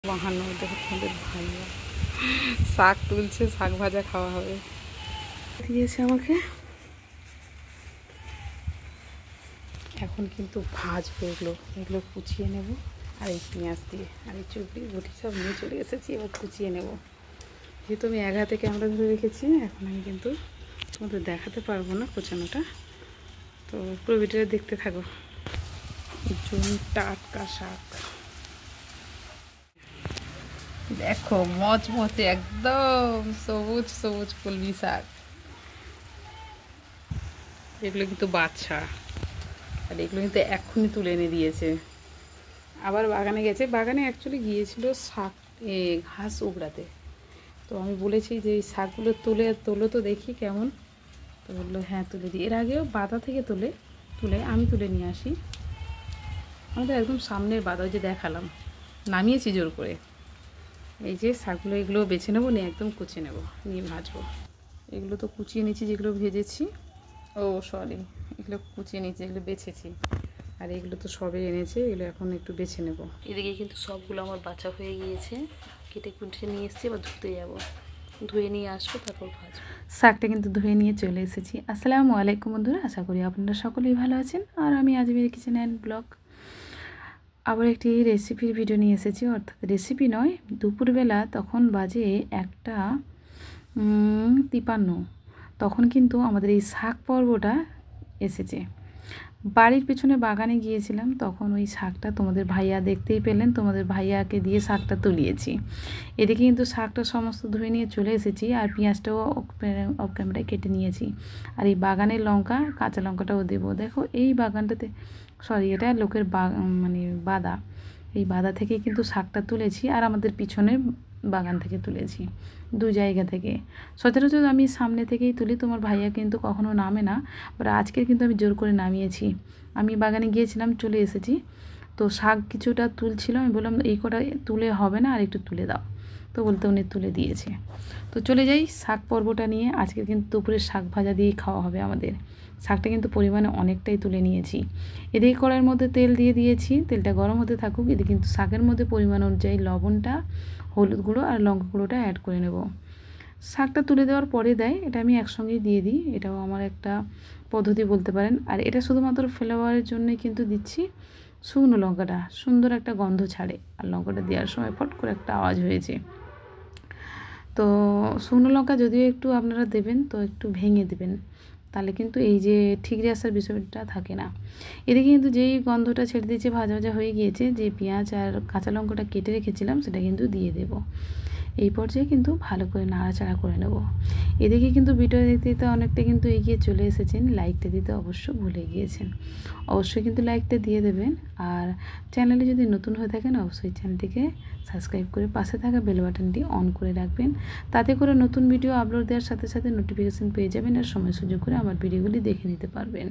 বাহান্ন দেখো তোমাদের ভাইয়া শাক তুলছে, শাক ভাজা খাওয়া হবে। দিয়েছে আমাকে, এখন কিন্তু ভাজবো। এগুলো এগুলো কুচিয়ে নেব আর এই পেঁয়াজ দিয়ে আর এই চুবড়ি বটি সব নিয়ে চলে এসেছি। এবার কুচিয়ে নেব। যেহেতু আমি এক হাতে ক্যামেরা ধরে রেখেছি, এখন আমি কিন্তু তোমাদের দেখাতে পারবো না কোচানোটা। তো পুরো ভিডিওটা দেখতে থাকো। জমি টাটকা শাক দেখো, মচমচে একদম সবুজ সবুজ কলমি শাক। এগুলো কিন্তু বাচ্চা, আর এগুলো কিন্তু এক্ষুনি তুলে এনে দিয়েছে। আবার বাগানে গেছে, বাগানে অ্যাকচুয়ালি গিয়েছিল শাক ঘাস উগড়াতে। তো আমি বলেছি যে এই শাকগুলো তোলো তো দেখি কেমন। তো বললো হ্যাঁ তুলে দিই। এর আগেও বাদা থেকে আমি তুলে নিয়ে আসি। আমাদের একদম সামনের বাদা, যে দেখালাম, নামিয়েছি জোর করে। এই যে শাকগুলো, এগুলো বেছে নেবো, নিয়ে একদম কুচিয়ে নেবো, নিয়ে ভাজবো। এগুলো তো কুচিয়ে নিয়েছি যেগুলো ভেজেছি। ও সরি, এগুলো কুচিয়ে নিয়েছি, এগুলো বেছেছি। আর এগুলো তো সবে এনেছে, এগুলো এখন একটু বেছে নেব। এদিকে কিন্তু সবগুলো আমার বাছা হয়ে গিয়েছে, কেটে কুটে নিয়ে এসেছি। এবার ধুতে যাব, ধুয়ে নিয়ে আসবো, তারপর ভাজবো। শাকটা কিন্তু ধুয়ে নিয়ে চলে এসেছি। আসসালামু আলাইকুম বন্ধুরা, আশা করি আপনারা সকলেই ভালো আছেন। আর আমি আজমির কিচেন অ্যান্ড ব্লগ আবার একটি রেসিপির ভিডিও নিয়ে এসেছি। অর্থাৎ রেসিপি নয়, দুপুরবেলা তখন বাজে 1:53। তখন কিন্তু আমাদের এই শাক পর্বটা এসেছে। বাড়ির পেছনে বাগানে গিয়েছিলাম, তখন ওই শাকটা তোমাদের ভাইয়া দেখতেই পেলেন, তোমাদের ভাইয়াকে দিয়ে শাকটা তুলিয়েছি। এদিকে কিন্তু শাকটা সমস্ত ধুয়ে নিয়ে চলে এসেছি, আর পেঁয়াজটাও অফ ক্যামেরায় কেটে নিয়েছি। আর এই বাগানের লঙ্কা, কাঁচা লঙ্কাটাও দেবো। দেখো এই বাগানটাতে, সরি এটা লোকের মানে বাদা, এই বাদা থেকে কিন্তু শাকটা তুলেছি, আর আমাদের পিছনের বাগান থেকে তুলেছি, দু জায়গা থেকে। সচরাচর আমি সামনে থেকেই তুলি, তোমার ভাইয়া কিন্তু কখনো নামে না, বাট আজকের কিন্তু আমি জোর করে নামিয়েছি। আমি বাগানে গিয়েছিলাম, চলে এসেছি। তো শাক কিছুটা তুলছিল, আমি বললাম এই কটা তুলে হবে না, আর একটু তুলে দাও। তো বলতে উনি তুলে দিয়েছে। তো চলে যাই শাক পর্বটা নিয়ে। আজকে কিন্তু দুপুরে শাক ভাজা দিয়েই খাওয়া হবে আমাদের। শাকটা কিন্তু পরিমাণে অনেকটাই তুলে নিয়েছি। এদিকে কড়াইয়ের মধ্যে তেল দিয়ে দিয়েছি, তেলটা গরম হতে থাকুক। এদিকে কিন্তু শাকের মধ্যে পরিমাণ অনুযায়ী লবণটা, হলুদ গুঁড়ো আর লঙ্কা গুঁড়োটা অ্যাড করে নেব। শাকটা তুলে দেওয়ার পরে দেয়, এটা আমি একসঙ্গেই দিয়ে দিই। এটাও আমার একটা পদ্ধতি বলতে পারেন। আর এটা শুধুমাত্র ফ্লেভারের জন্যই কিন্তু দিচ্ছি। শুকনো লঙ্কাটা সুন্দর একটা গন্ধ ছাড়ে, আর লঙ্কাটা দেওয়ার সময় ফট করে একটা আওয়াজ হয়েছে। তো শুকনো লঙ্কা যদিও একটু আপনারা দেবেন, তো একটু ভেঙে দেবেন, তাহলে কিন্তু এই যে ঠিকরে আসার বিষয়টা থাকে না। এদিকে কিন্তু যেই গন্ধটা ছেড়ে দিয়েছে, ভাজা ভাজা হয়ে গিয়েছে, যে পেঁয়াজ আর কাঁচা লঙ্কাটা কেটে রেখেছিলাম সেটা কিন্তু দিয়ে দেব। এই পর্যায়ে কিন্তু ভালো করে নাড়াচাড়া করে নেব। এদিকে কিন্তু ভিডিও দেখতে দেখতে অনেকটা কিন্তু এগিয়ে চলে এসেছেন, লাইকটা দিতে অবশ্য ভুলে গিয়েছেন। অবশ্যই কিন্তু লাইকটা দিয়ে দেবেন। আর চ্যানেলে যদি নতুন হয়ে থাকেন, অবশ্যই চ্যানেলটিকে সাবস্ক্রাইব করে পাশে থাকা বেল বাটনটি অন করে রাখবেন। তাতে করে নতুন ভিডিও আপলোড দেওয়ার সাথে সাথে নোটিফিকেশান পেয়ে যাবেন, আর সময় সুযোগ করে আমার ভিডিওগুলি দেখে নিতে পারবেন।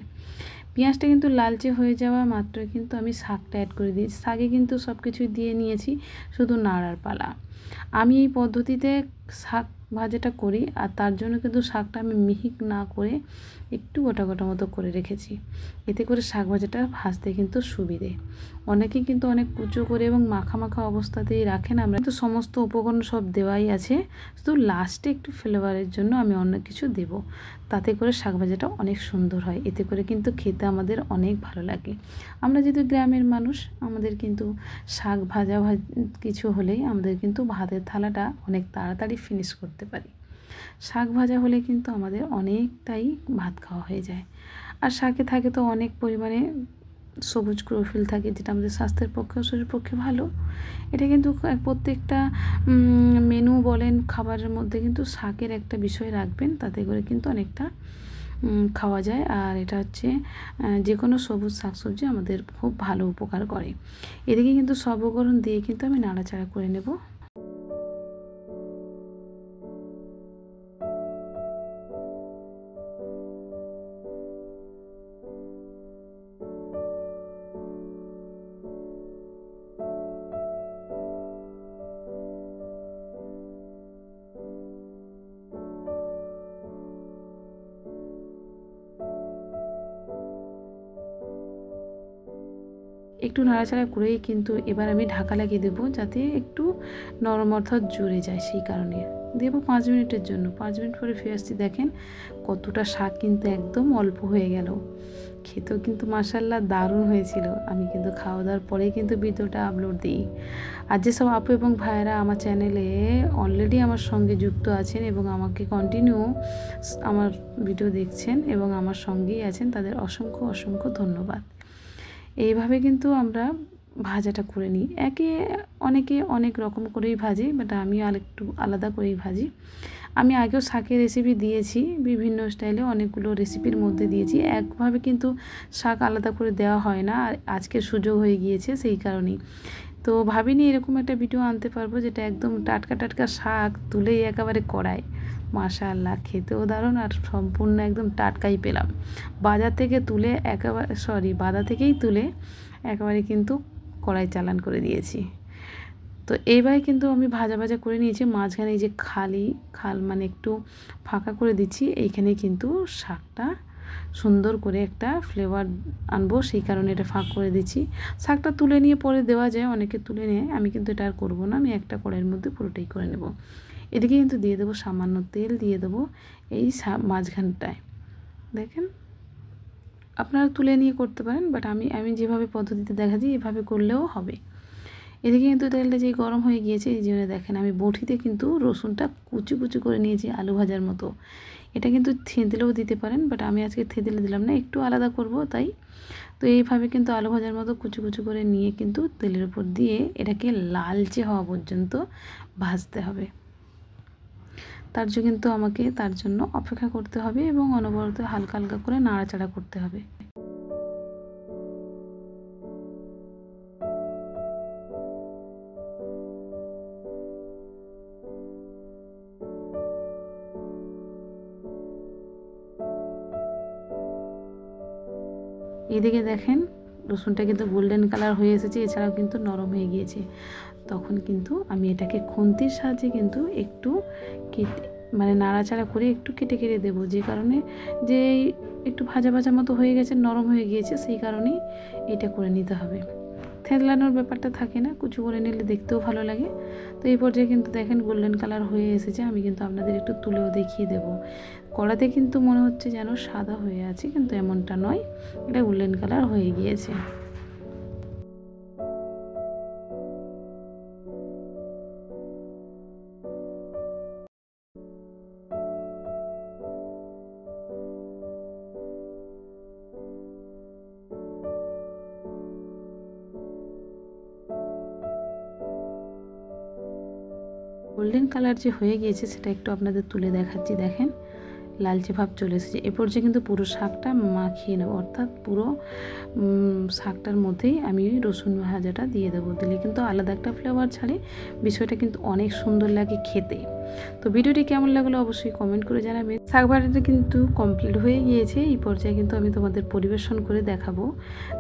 পেঁয়াজটা কিন্তু লালচে হয়ে যাওয়া মাত্রই কিন্তু আমি শাকটা অ্যাড করে দিয়েছি। শাকে কিন্তু সব কিছুই দিয়ে নিয়েছি, শুধু নাড়ার পালা। আমি এই পদ্ধতিতে শাক ভাজাটা করি, আর তার জন্য কিন্তু শাকটা আমি মিহি না করে একটু গোটা গোটা মতো করে রেখেছি। এতে করে শাক ভাজাটা ভাজতে কিন্তু সুবিধে। অনেকেই কিন্তু অনেক কুচো করে এবং মাখা মাখা অবস্থাতেই রাখেন। আমরা কিন্তু সমস্ত উপকরণ সব দেওয়াই আছে, শুধু লাস্টে একটু ফ্লেভারের জন্য আমি অন্য কিছু দেব। তাতে করে শাক ভাজাটা অনেক সুন্দর হয়, এতে করে কিন্তু খেতে আমাদের অনেক ভালো লাগে। আমরা যেহেতু গ্রামের মানুষ, আমাদের কিন্তু শাক ভাজা কিছু হলেই আমাদের কিন্তু ভাতের থালাটা অনেক তাড়াতাড়ি ফিনিশ করতে পারি। শাক ভাজা হলে কিন্তু আমাদের অনেকটাই ভাত খাওয়া হয়ে যায়। আর শাকে থাকে তো অনেক পরিমাণে সবুজ ক্লোরোফিল থাকে, যেটা আমাদের স্বাস্থ্যের পক্ষে ও শরীরের পক্ষে ভালো। এটা কিন্তু প্রত্যেকটা মেনু বলেন, খাবারের মধ্যে কিন্তু শাকের একটা বিষয় রাখবেন, তাতে করে কিন্তু অনেকটা খাওয়া যায়। আর এটা হচ্ছে যে কোনো সবুজ শাকসবজি আমাদের খুব ভালো উপকার করে। এদিকে কিন্তু সব উপকরণ দিয়ে কিন্তু আমি নাড়াচাড়া করে নেব। একটু নাড়াচাড়া করেই কিন্তু এবার আমি ঢাকা লাগিয়ে দেবো, যাতে একটু নরম অর্থাৎ জুড়ে যায়। সেই কারণে দেবো 5 মিনিটের জন্য। 5 মিনিট পরে ফিরে আসছি, দেখেন কতটা শাক কিন্তু একদম অল্প হয়ে গেল। খেতেও কিন্তু মাশাআল্লাহ দারুণ হয়েছিল। আমি কিন্তু খাওয়া দাওয়ার পরেই কিন্তু ভিডিওটা আপলোড দিই। আর যেসব আপু এবং ভাইয়েরা আমার চ্যানেলে অলরেডি আমার সঙ্গে যুক্ত আছেন এবং আমাকে কন্টিনিউ আমার ভিডিও দেখছেন এবং আমার সঙ্গেই আছেন, তাদের অসংখ্য অসংখ্য ধন্যবাদ। এইভাবে কিন্তু আমরা ভাজাটা করে নিই। অনেকে অনেক রকম করেই ভাজি, বাট আমি আরেকটু আলাদা করেই ভাজি। আমি আগেও শাকের রেসিপি দিয়েছি, বিভিন্ন স্টাইলে অনেকগুলো রেসিপির মধ্যে দিয়েছি। একভাবে কিন্তু শাক আলাদা করে দেওয়া হয় না, আর আজকের সুযোগ হয়ে গিয়েছে সেই কারণেই। তো ভাবিনি এরকম একটা ভিডিও আনতে পারবো যেটা একদম টাটকা টাটকা শাক তুলেই একেবারে কড়াই। মাশাআল্লাহ, খেতেও দারুণ আর সম্পূর্ণ একদম টাটকাই পেলাম। বাজার থেকেই তুলে একেবারে কিন্তু কড়াই চালান করে দিয়েছি। তো এইভাবে কিন্তু আমি ভাজা ভাজা করে নিয়েছি। মাঝখানে এই যে খাল মানে একটু ফাঁকা করে দিচ্ছি, এইখানে কিন্তু শাকটা সুন্দর করে একটা ফ্লেভার আনবো, সেই কারণে এটা ফাঁক করে দিচ্ছি। শাকটা তুলে নিয়ে পরে দেওয়া যায়, অনেকে তুলে নেয়, আমি কিন্তু এটা আর করবো না। আমি একটা কড়াইয়ের মধ্যে পুরোটাই করে নেব। এদিকে কিন্তু দিয়ে দেবো সামান্য তেল, দিয়ে দেবো এই মাঝখানটায়। দেখেন আপনারা তুলে নিয়ে করতে পারেন, বাট আমি যেভাবে পদ্ধতিতে দেখাচ্ছি এভাবে করলেও হবে। এদিকে কিন্তু তেলটা যেই গরম হয়ে গিয়েছে, এই জন্য দেখেন আমি বটিতে কিন্তু রসুনটা কুচি কুচি করে নিয়েছি আলু ভাজার মতো। এটা কিন্তু থেঁতলেও দিতে পারেন, বাট আমি আজকে থেঁতলে দিলাম না, একটু আলাদা করব তাই। তো এইভাবে কিন্তু আলু ভাজার মতো কুচি কুচি করে নিয়ে কিন্তু তেলের উপর দিয়ে এটাকে লালচে হওয়া পর্যন্ত ভাজতে হবে। তার জন্য অপেক্ষা করতে হবে এবং অনবরত হালকা হালকা করে নাড়াচাড়া করতে হবে। এদিকে দেখেন রসুনটা কিন্তু গোল্ডেন কালার হয়ে এসেছে, এছাড়াও কিন্তু নরম হয়ে গিয়েছে। তখন কিন্তু আমি এটাকে খুন্তির সাহায্যে কিন্তু একটু মানে নাড়াচাড়া করে একটু কেটে কেটে দেবো, যে কারণে যে একটু ভাজা ভাজা মতো হয়ে গেছে, নরম হয়ে গিয়েছে, সেই কারণেই এটা করে নিতে হবে। থেতলানোর ব্যাপারটা থাকে না, কুচু করে নিলে দেখতেও ভালো লাগে। তো এই পর্যায়ে কিন্তু দেখেন গোল্ডেন কালার হয়ে এসেছে। আমি কিন্তু আপনাদের একটু তুলেও দেখিয়ে দেব। কড়াতে কিন্তু মনে হচ্ছে যেন সাদা হয়ে আছে, কিন্তু এমনটা নয়, এটা গোল্ডেন কালার হয়ে গিয়েছে। গোল্ডেন কালার যে হয়ে গিয়েছে সেটা একটু আপনাদের তুলে দেখাচ্ছি। দেখেন লালচে ভাব চলে এসেছে। এরপর যে কিন্তু পুরো শাকটা মাখিয়ে নেব, অর্থাৎ পুরো শাকটার মধ্যেই আমি রসুন ভাজাটা দিয়ে দেবো। দিলে কিন্তু আলাদা একটা ফ্লেভার ছাড়ে, বিষয়টা কিন্তু অনেক সুন্দর লাগে খেতে। তো ভিডিওটি কেমন লাগলো অবশ্যই কমেন্ট করে জানাবেন। শাক ভাজাটা কিন্তু কমপ্লিট হয়ে গিয়েছে। এই পর্যায়ে কিন্তু আমি তোমাদের পরিবেশন করে দেখাবো।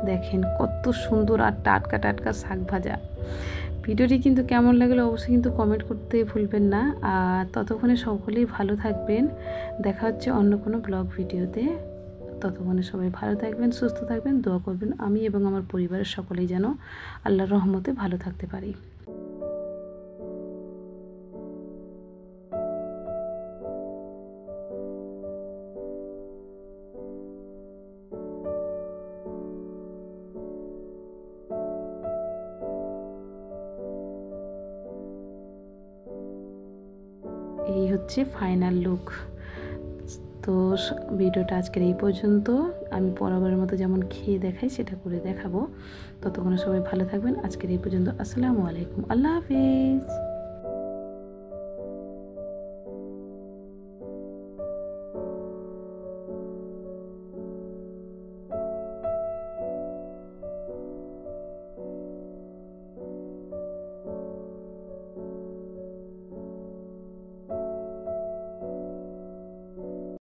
দেখেন কত সুন্দর আর টাটকা টাটকা শাক ভাজা। ভিডিওটি কিন্তু কেমন লাগলো অবশ্যই কিন্তু কমেন্ট করতে ভুলবেন না। আর ততক্ষণে সকলেই ভালো থাকবেন। দেখা হচ্ছে অন্য কোনো ব্লগ ভিডিওতে। ততক্ষণে সবাই ভালো থাকবেন, সুস্থ থাকবেন, দোয়া করবেন আমি এবং আমার পরিবারের সকলেই যেন আল্লাহর রহমতে ভালো থাকতে পারি। এই হচ্ছে ফাইনাল লুক। তো ভিডিওটা আজকের এই পর্যন্ত। আমি পরবারের মতো যেমন খেয়ে দেখাই সেটা করে দেখাবো। ততক্ষণে সবাই ভালো থাকবেন। আজকের এই পর্যন্ত। আসসালামু আলাইকুম, আল্লাহ হাফিজ।